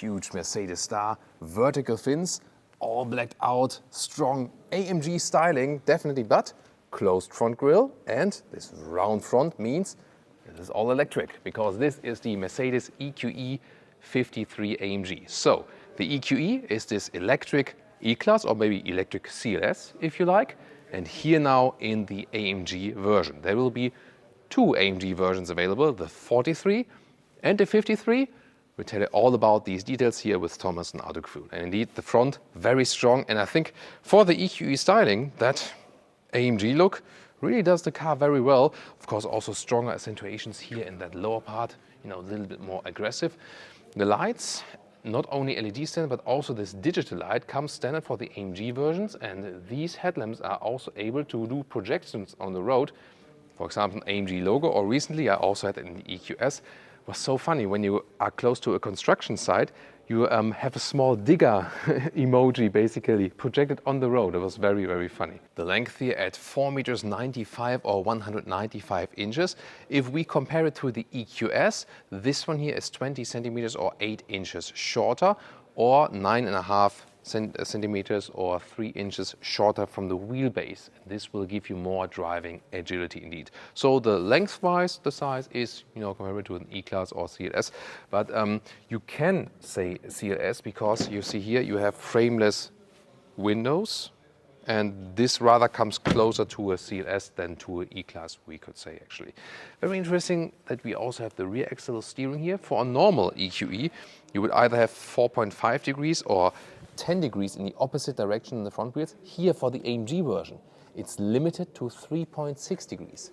huge Mercedes star, vertical fins, all blacked out, strong AMG styling, definitely, but closed front grille, and this round front means this is all electric, because this is the Mercedes EQE 53 AMG. So the EQE is this electric E-Class, or maybe electric CLS if you like, and here now in the AMG version. There will be two AMG versions available, the 43 and the 53. We'll tell you all about these details here with Thomas and Autogeful. And indeed, the front, very strong. And I think for the EQE styling, that AMG look really does the car very well. Of course, also stronger accentuations here in that lower part, a little bit more aggressive. The lights, not only LED standard, but also this digital light comes standard for the AMG versions. And these headlamps are also able to do projections on the road. For example, an AMG logo, or recently I also had it in the EQS. It was so funny when you are close to a construction site, you have a small digger emoji basically projected on the road. It was very, very funny. The length here at 4.95 meters or 195 inches. If we compare it to the EQS, this one here is 20 centimeters or 8 inches shorter, or 9.5 centimeters or 3 inches shorter from the wheelbase. This will give you more driving agility indeed. So the lengthwise, the size is comparable to an E-Class or CLS, but you can say CLS because you see here you have frameless windows, and this rather comes closer to a CLS than to an E-Class, we could say actually. Very interesting that we also have the rear axle steering here. For a normal EQE, you would either have 4.5 degrees or 10 degrees in the opposite direction in the front wheels. Here for the AMG version, it's limited to 3.6 degrees.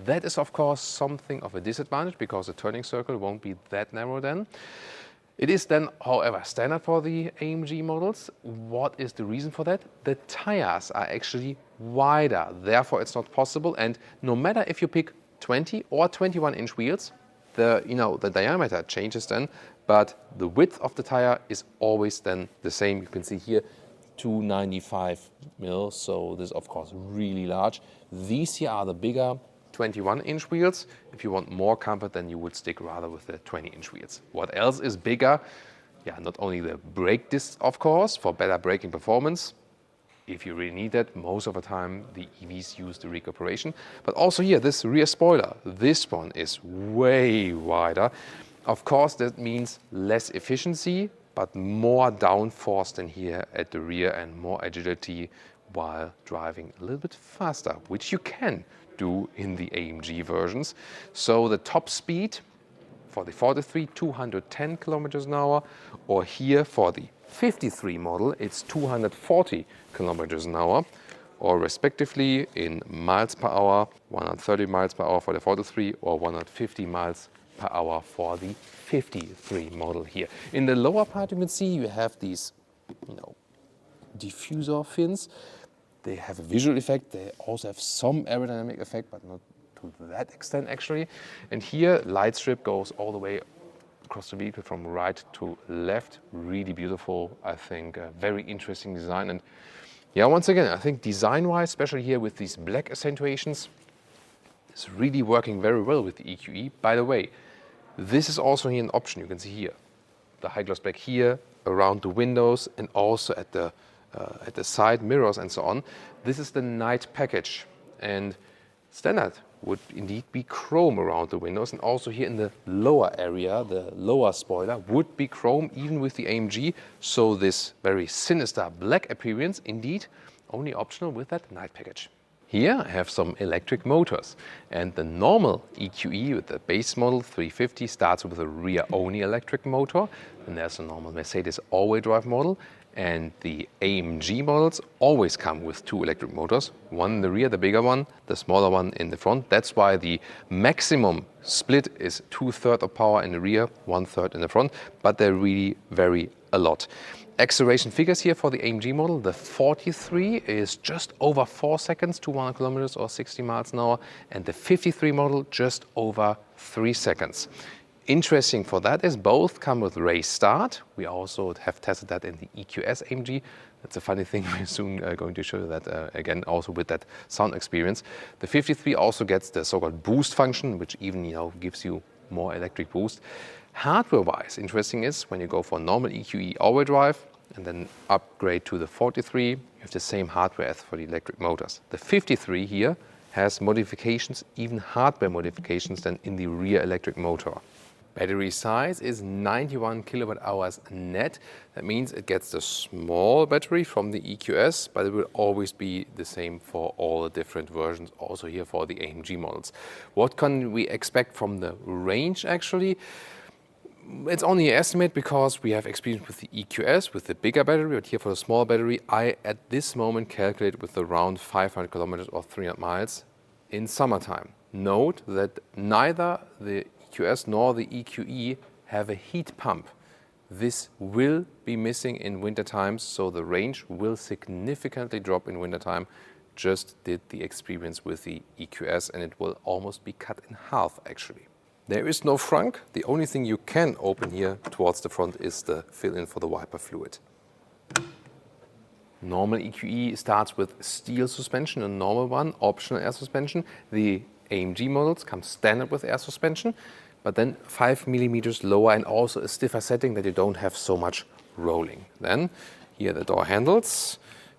That is of course something of a disadvantage because the turning circle won't be that narrow then. It is then, however, standard for the AMG models. What is the reason for that? The tires are actually wider, therefore it's not possible. And no matter if you pick 20 or 21 inch wheels, the diameter changes then, but the width of the tire is always then the same. You can see here 295 mil, so this is of course really large. These here are the bigger 21-inch wheels. If you want more comfort, then you would stick rather with the 20-inch wheels. What else is bigger? Yeah, not only the brake discs, of course, for better braking performance. If you really need that, most of the time the EVs use the recuperation. But also here, this rear spoiler, this one is way wider. Of course, that means less efficiency, but more downforce than here at the rear and more agility while driving a little bit faster, which you can do in the AMG versions. So the top speed for the 43, 210 kilometers an hour, or here for the 53 model, it's 240 kilometers an hour, or respectively in miles per hour, 130 miles per hour for the 43 or 150 miles per hour for the 53 model here. In the lower part you can see you have these diffuser fins. They have a visual effect, they also have some aerodynamic effect, but not to that extent actually. And here light strip goes all the way across the vehicle from right to left. Really beautiful, I think, very interesting design. And yeah, once again, I think design-wise, especially here with these black accentuations, it's really working very well with the EQE. By the way, this is also here an option. You can see here the high gloss black here around the windows and also at the side mirrors and so on. This is the night package, and standard would indeed be chrome around the windows, and also here in the lower area, the lower spoiler would be chrome even with the AMG. So this very sinister black appearance indeed only optional with that night package. Here I have some electric motors, and the normal EQE with the base model 350 starts with a rear-only electric motor, and there's a normal Mercedes all-wheel drive model, and the AMG models always come with two electric motors, one in the rear, the bigger one, the smaller one in the front. That's why the maximum split is 2/3 of power in the rear, 1/3 in the front, but they really vary a lot. Acceleration figures here for the AMG model. The 43 is just over 4 seconds to 100 kilometers or 60 miles an hour, and the 53 model just over 3 seconds. Interesting for that is both come with race start. We also have tested that in the EQS AMG. That's a funny thing. We're soon going to show you that again, also with that sound experience. The 53 also gets the so-called boost function, which even gives you more electric boost. Hardware-wise, interesting is when you go for normal EQE all-wheel drive and then upgrade to the 43, you have the same hardware as for the electric motors. The 53 here has modifications, even hardware modifications, than in the rear electric motor. Battery size is 91 kilowatt hours net. That means it gets the small battery from the EQS, but it will always be the same for all the different versions, also here for the AMG models. What can we expect from the range actually? It's only an estimate because we have experience with the EQS, with the bigger battery, but here for the small battery, I at this moment calculate with around 500 kilometers or 300 miles in summertime. Note that neither the EQS nor the EQE have a heat pump. This will be missing in winter times, so the range will significantly drop in winter time. Just did the experience with the EQS and it will almost be cut in half actually. There is no frunk. The only thing you can open here towards the front is the fill-in for the wiper fluid. Normal EQE starts with steel suspension, a normal one, optional air suspension. The AMG models come standard with air suspension, but then 5 millimeters lower and also a stiffer setting that you don't have so much rolling. Then here the door handles.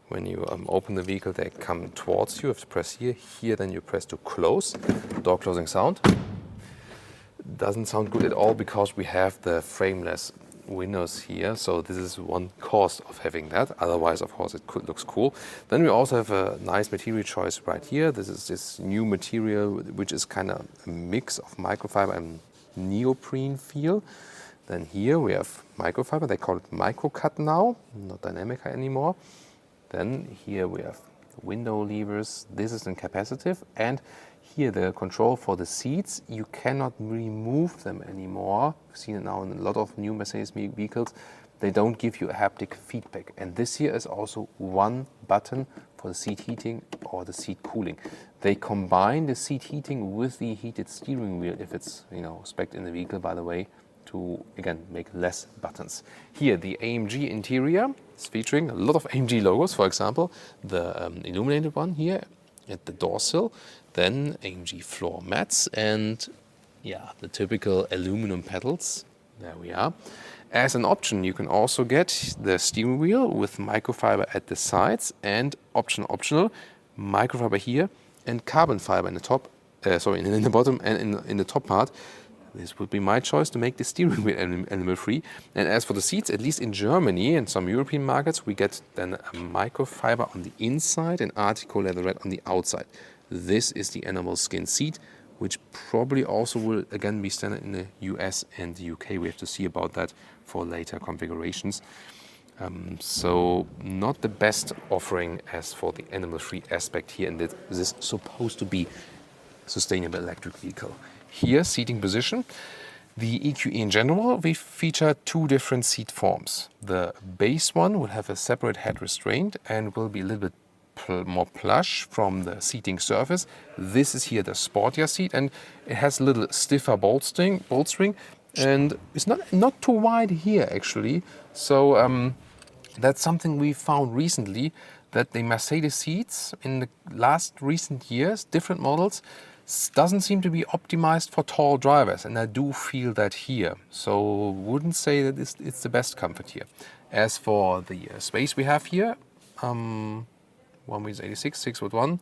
When you open the vehicle, they come towards you. You have to press here. Here then you press to close. Door closing sound. Doesn't sound good at all because we have the frameless windows here, so this is one cost of having that. Otherwise, of course, looks cool. Then we also have a nice material choice right here. This is this new material, which is kind of a mix of microfiber and neoprene feel. Then here we have microfiber. They call it microcut now, not dynamic anymore. Then here we have window levers. This is in capacitive, and here the control for the seats, you cannot remove them anymore. You've seen it now in a lot of new Mercedes vehicles. They don't give you a haptic feedback. And this here is also one button for the seat heating or the seat cooling. They combine the seat heating with the heated steering wheel, if it's spec'd in the vehicle, by the way, to again make less buttons. Here the AMG interior is featuring a lot of AMG logos. For example, the illuminated one here at the door sill. Then AMG floor mats and the typical aluminum pedals. There we are. As an option, you can also get the steering wheel with microfiber at the sides and optional microfiber here and carbon fiber in the top. In the bottom and in the top part. This would be my choice to make the steering wheel animal free. And as for the seats, at least in Germany and some European markets, we get then a microfiber on the inside and Artico leatherette on the outside. This is the animal skin seat, which probably also will again be standard in the US and the UK. We have to see about that for later configurations. So not the best offering as for the animal-free aspect here, and this is supposed to be a sustainable electric vehicle. Here, seating position. The EQE in general, we feature two different seat forms. The base one will have a separate head restraint and will be a little bit more plush from the seating surface. This is here the sportier seat, and it has a little stiffer bolt string, and it's not too wide here actually. So that's something we found recently, that the Mercedes seats in the last recent years, different models, doesn't seem to be optimized for tall drivers, and I do feel that here. So wouldn't say that it's the best comfort here. As for the space we have here, 1 meter 86, 6'1",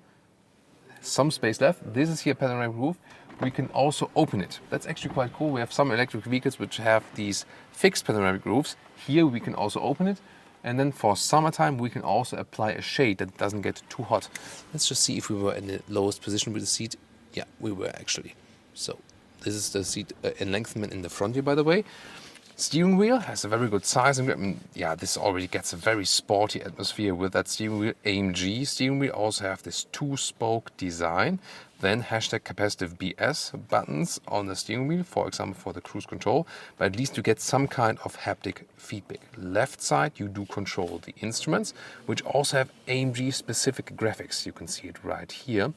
some space left. This is here panoramic roof. We can also open it. That's actually quite cool. We have some electric vehicles which have these fixed panoramic roofs. Here we can also open it. And then for summertime, we can also apply a shade that doesn't get too hot. Let's just see if we were in the lowest position with the seat. Yeah, we were actually. So this is the seat enlengthment in the front here, by the way. Steering wheel has a very good size. And this already gets a very sporty atmosphere with that steering wheel. AMG steering wheel also have this two-spoke design. Then #capacitive BS buttons on the steering wheel, for example, for the cruise control. But at least you get some kind of haptic feedback. Left side, you do control the instruments, which also have AMG-specific graphics. You can see it right here,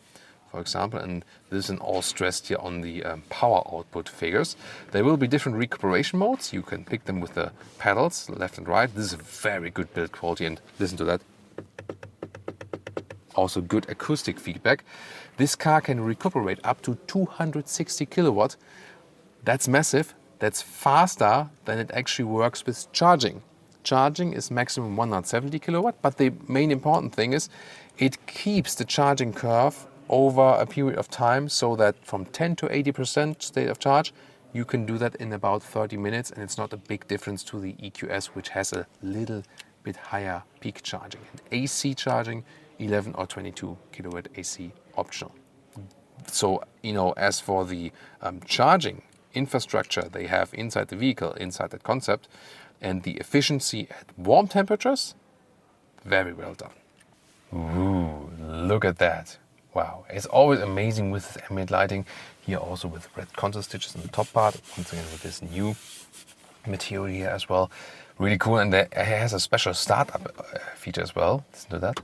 for example, and this is all stressed here on the power output figures. There will be different recuperation modes. You can pick them with the pedals, left and right. This is a very good build quality, and listen to that. Also good acoustic feedback. This car can recuperate up to 260 kilowatt. That's massive, that's faster than it actually works with charging. Charging is maximum 170 kilowatt, but the main important thing is it keeps the charging curve over a period of time so that from 10 to 80% state of charge, you can do that in about 30 minutes, and it's not a big difference to the EQS, which has a little bit higher peak charging. And AC charging, 11 or 22 kilowatt AC optional. So, as for the charging infrastructure they have inside the vehicle, inside that concept, and the efficiency at warm temperatures, very well done. Ooh, look at that. Wow, it's always amazing with this ambient lighting. Here also with red contrast stitches in the top part, once again with this new material here as well. Really cool, and it has a special startup feature as well. Listen to that.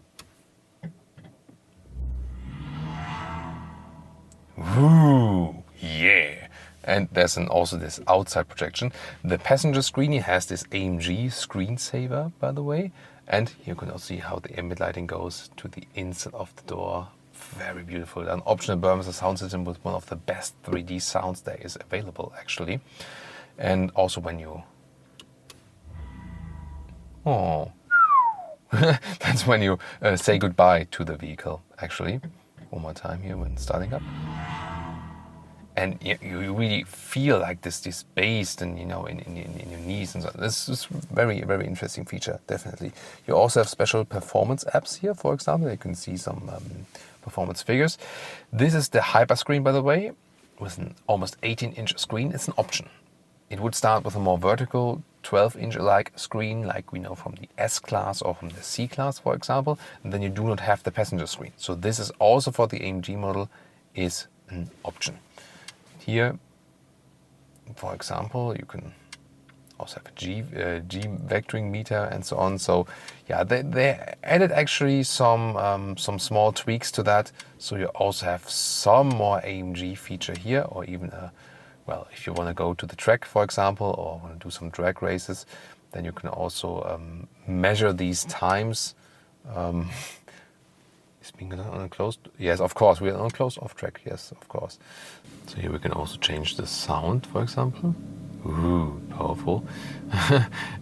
Ooh, yeah. And there's also this outside projection. The passenger screen here has this AMG screensaver, by the way. And you can also see how the ambient lighting goes to the inside of the door. Very beautiful. An optional Burmester sound system with one of the best 3D sounds there is available, actually. And also when you... Oh, that's when you say goodbye to the vehicle, actually. One more time here when starting up. And you really feel like this bass and in your knees and so. This is very, very interesting feature, definitely. You also have special performance apps here, for example. You can see some performance figures. This is the hyper screen, by the way, with an almost 18-inch screen. It's an option. It would start with a more vertical 12-inch-like screen, like we know from the S-Class or from the C-Class, for example. And then you do not have the passenger screen. So this is also for the AMG model is an option. Here, for example, you can also have a G vectoring meter and so on. So yeah, they added actually some small tweaks to that. So you also have some more AMG feature here, or even well, if you want to go to the track, for example, or want to do some drag races, then you can also measure these times. Is being done on a closed? Yes, of course. We are on a closed off track. Yes, of course. So here we can also change the sound, for example. Ooh, powerful.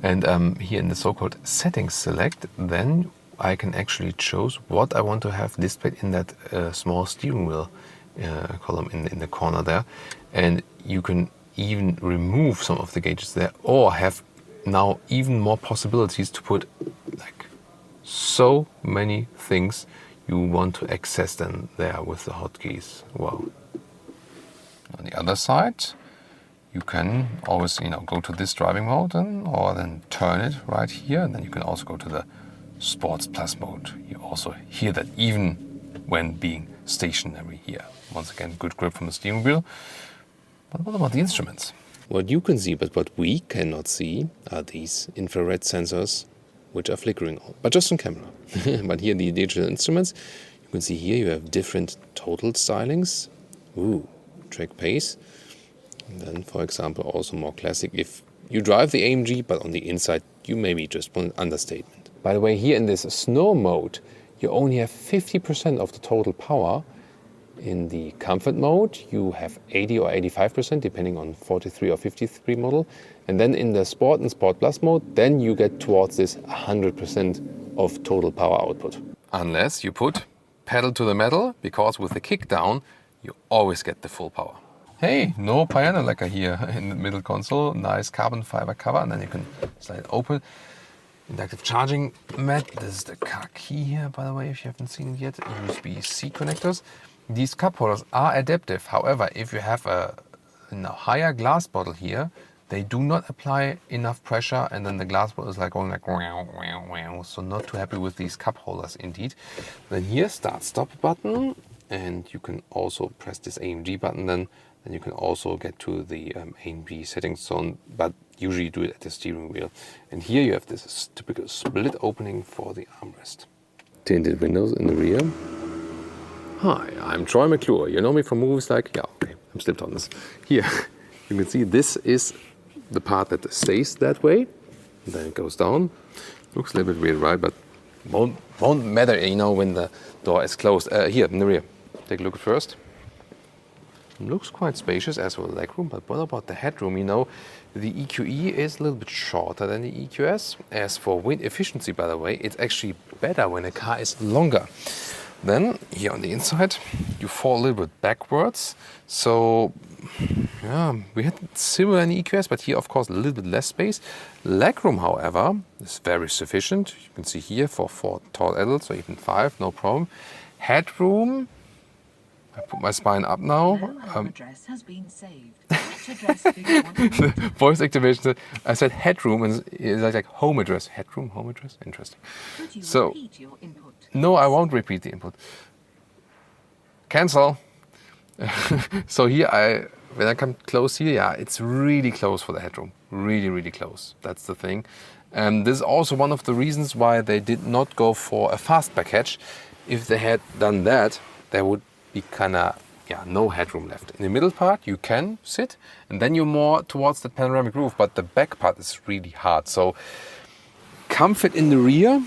And here in the so-called settings select, then I can actually choose what I want to have displayed in that small steering wheel column in the corner there. And you can even remove some of the gauges there, or have now even more possibilities to put like so many things you want to access them there with the hotkeys. Wow. On the other side, you can always go to this driving mode or then turn it right here, and then you can also go to the Sports Plus mode. You also hear that even when being stationary here. Once again, good grip from the steering wheel. But what about the instruments? What you can see, but what we cannot see, are these infrared sensors, which are flickering on, but just on camera. But here the digital instruments, you can see here you have different total stylings. Ooh, track pace. And then, for example, also more classic. If you drive the AMG, but on the inside, you maybe just want an understatement. By the way, here in this snow mode, you only have 50% of the total power. In the comfort mode, you have 80 or 85%, depending on 43 or 53 model. And then in the Sport and Sport Plus mode, then you get towards this 100% of total power output. Unless you put pedal to the metal, because with the kick down, you always get the full power. Hey, no piano lacquer here in the middle console. Nice carbon fiber cover, and then you can slide it open. Inductive charging mat. This is the car key here, by the way, if you haven't seen it yet. USB-C connectors. These cup holders are adaptive. However, if you have a higher glass bottle here, they do not apply enough pressure, and then the glass bottle is like going like wow, wow, wow. So not too happy with these cup holders indeed. Then here, start-stop button, and you can also press this AMG button. Then you can also get to the AMG settings zone, but usually you do it at the steering wheel. And here you have this typical split opening for the armrest. Tinted windows in the rear. Hi, I'm Troy McClure. You know me from movies like, yeah, okay, I'm still on this. Here, you can see this is the part that stays that way. And then it goes down. Looks a little bit weird, right? But won't matter, when the door is closed. Here, in the rear. Take a look at first. looks quite spacious as for the legroom, but what about the headroom? You know, the EQE is a little bit shorter than the EQS. As for wind efficiency, by the way, it's actually better when a car is longer. Then, here on the inside, you fall a little bit backwards. So, yeah, we had similar in the EQS, but here, of course, a little bit less space. Legroom, however, is very sufficient. You can see here for 4 tall adults, or even 5, no problem. Headroom, I put my spine up now. Address has been saved. Which address do you want to The voice activation, I said headroom, and it's like home address. Headroom, home address? Interesting. Could you So, repeat your input? no, I won't repeat the input. Cancel. So here, when I come close here, yeah, it's really close for the headroom. Really, really close. That's the thing. And this is also one of the reasons why they did not go for a fastback hatch. If they had done that, there would be kind of no headroom left. In the middle part, you can sit, and then you're more towards the panoramic roof, but the back part is really hard. So comfort in the rear,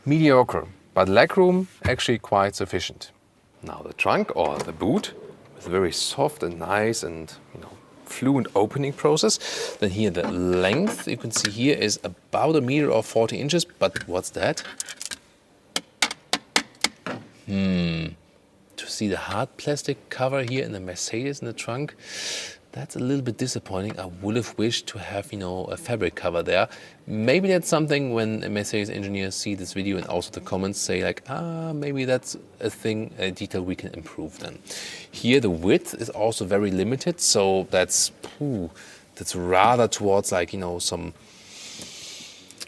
mediocre, but legroom actually quite sufficient. Now the trunk or the boot is very soft and nice and fluent opening process. Then here the length, you can see here, is about 1 meter or 40 inches, but what's that? To see the hard plastic cover here in the Mercedes in the trunk, that's a little bit disappointing. I would have wished to have, a fabric cover there. Maybe that's something when Mercedes engineers see this video and also the comments say like, maybe that's a detail we can improve then. Here the width is also very limited, so that's rather towards like, some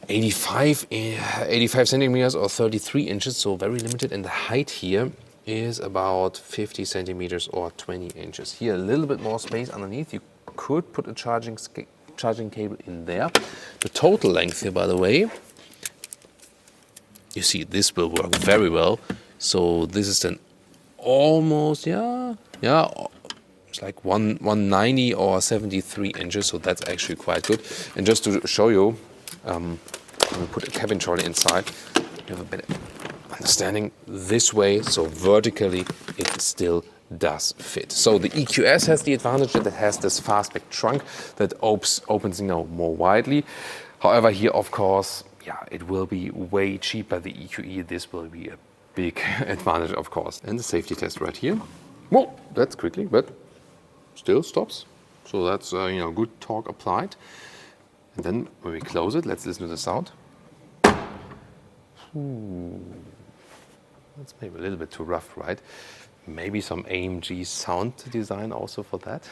85 centimeters or 33 inches, so very limited. And the height here is about 50 centimeters or 20 inches. Here a little bit more space underneath. You could put a charging cable in there. The total length here, by the way, you see this will work very well. So this is then almost, it's like 190 or 73 inches, so that's actually quite good. And just to show you, when we put a cabin trolley inside, you have a better understanding this way, so vertically it still does fit. So the EQS has the advantage that it has this fastback trunk that opens more widely. However, here of course, it will be way cheaper, the EQE. This will be a big advantage, of course. And the safety test right here. Well, that's quickly, but still stops. So that's good torque applied. And then when we close it, let's listen to the sound. That's maybe a little bit too rough, right? Maybe some AMG sound design also for that.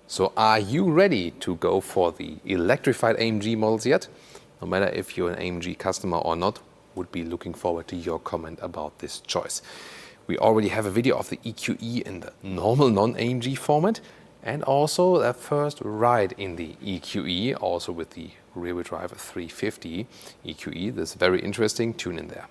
So are you ready to go for the electrified AMG models yet? No matter if you're an AMG customer or not, would be looking forward to your comment about this choice. We already have a video of the EQE in the normal non-AMG format, and also a first ride in the EQE, also with the rear-wheel drive 350 EQE. This is very interesting. Tune in there.